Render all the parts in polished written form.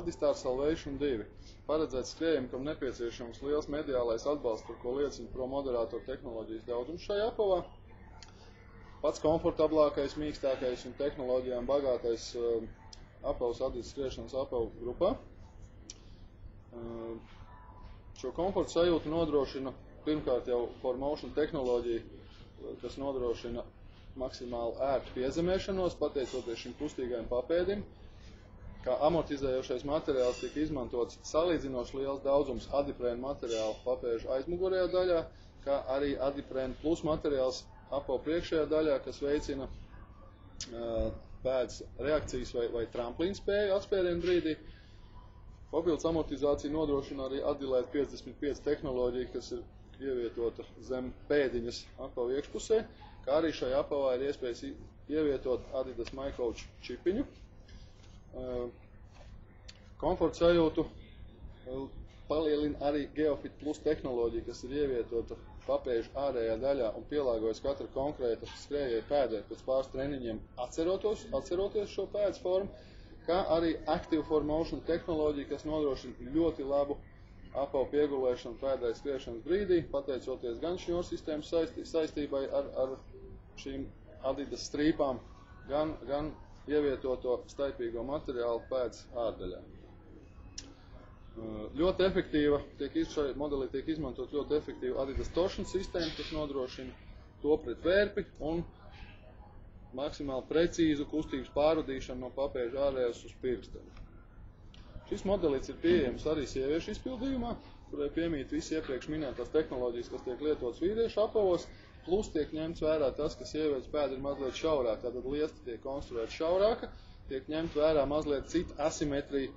Adistar Salvation 2 paredzēts skrējiem, kam nepieciešams liels mediālais atbalsts, par ko liecina Pro moderātoru tehnoloģijas daudzums šajā apavā. Pats komfortablākais, mīkstākais un tehnoloģijām bagātais apavs Adidas skriešanas apavu grupā. Šo komforta sajūtu nodrošina pirmkārt jau ForMotion tehnoloģija, kas nodrošina maksimāli ērtu piezemēšanos, pateicoties šim kustīgajam papēdim. Kā amortizējošais materiāls tika izmantots salīdzinoši liels daudzums adiprēna materiāla papēžu aizmugurējā daļā, kā arī adiprēna plus materiāls apavu priekšējā daļā, kas veicina pēdas reakcijas vai tramplīnu spēju atspērienu brīdī. Papildus amortizācija nodrošina arī Adilēt 55 tehnoloģiju, kas ir ievietota zem pēdiņas apavu iekšpusē, kā arī šajā apavā ir iespējas ievietot Adidas MyCoach čipiņu. Komforta sajūtu palielina arī Geofit Plus tehnoloģija, kas ir ievietota papēžu ārējā daļā un pielāgojas katra konkrēta skrējēja pēdē pēc pāris treniņiem atceroties šo pēdas formu, kā arī Active ForMotion tehnoloģija, kas nodrošina ļoti labu apavu piegulēšanu pēdai skriešanas brīdī, pateicoties gan šņoru sistēmas saistībai ar šīm Adidas strīpām, gan ievietoto staipīgo materiālu pēdas ārdaļā. Ļoti efektīva, šai modelī tiek izmantot ļoti efektīva Adidas torsion sistēma, kas nodrošina to pret vērpi un maksimāli precīzu kustības pārvadīšanu no papēža ārējās uz pirkstiem. Šis modelis ir pieejams arī sieviešu izpildījumā, kurai piemīt visi iepriekš minētās tehnoloģijas, kas tiek lietotas vīriešu apavos, plus tiek ņemts vērā tas, ka sievietes pēda ir mazliet šaurāka, tātad liesta tiek konstruēta šaurāka, tiek ņemt vērā mazliet cita asimetrija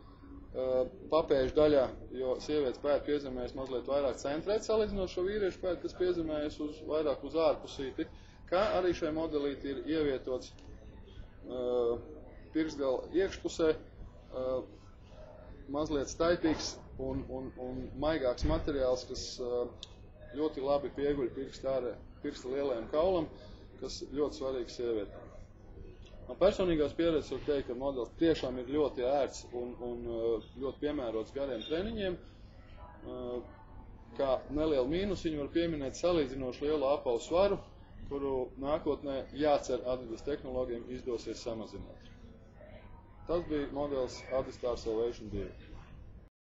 papēžu daļā, jo sievietes pēda piezemējas mazliet vairāk centrēt salīdzinot šo vīriešu pēdu, kas piezemējas vairāk uz ārpusīti, kā arī šai modelīti ir ievietots pirkstgala iekšpusē mazliet staipīgs un maigāks materiāls, kas ļoti labi pieguļ pirksta lielajam kaulam, kas ļoti svarīgs sievietēm. No personīgās pieredzes var teikt, ka modelis tiešām ir ļoti ērts un ļoti piemērots gariem treniņiem. Kā nelielu mīnusiņu var pieminēt salīdzinoši lielu apavu svaru, kuru nākotnē jācer Adidas tehnoloģiem izdosies samazināt. Tas bija modelis Adistar Salvation 2.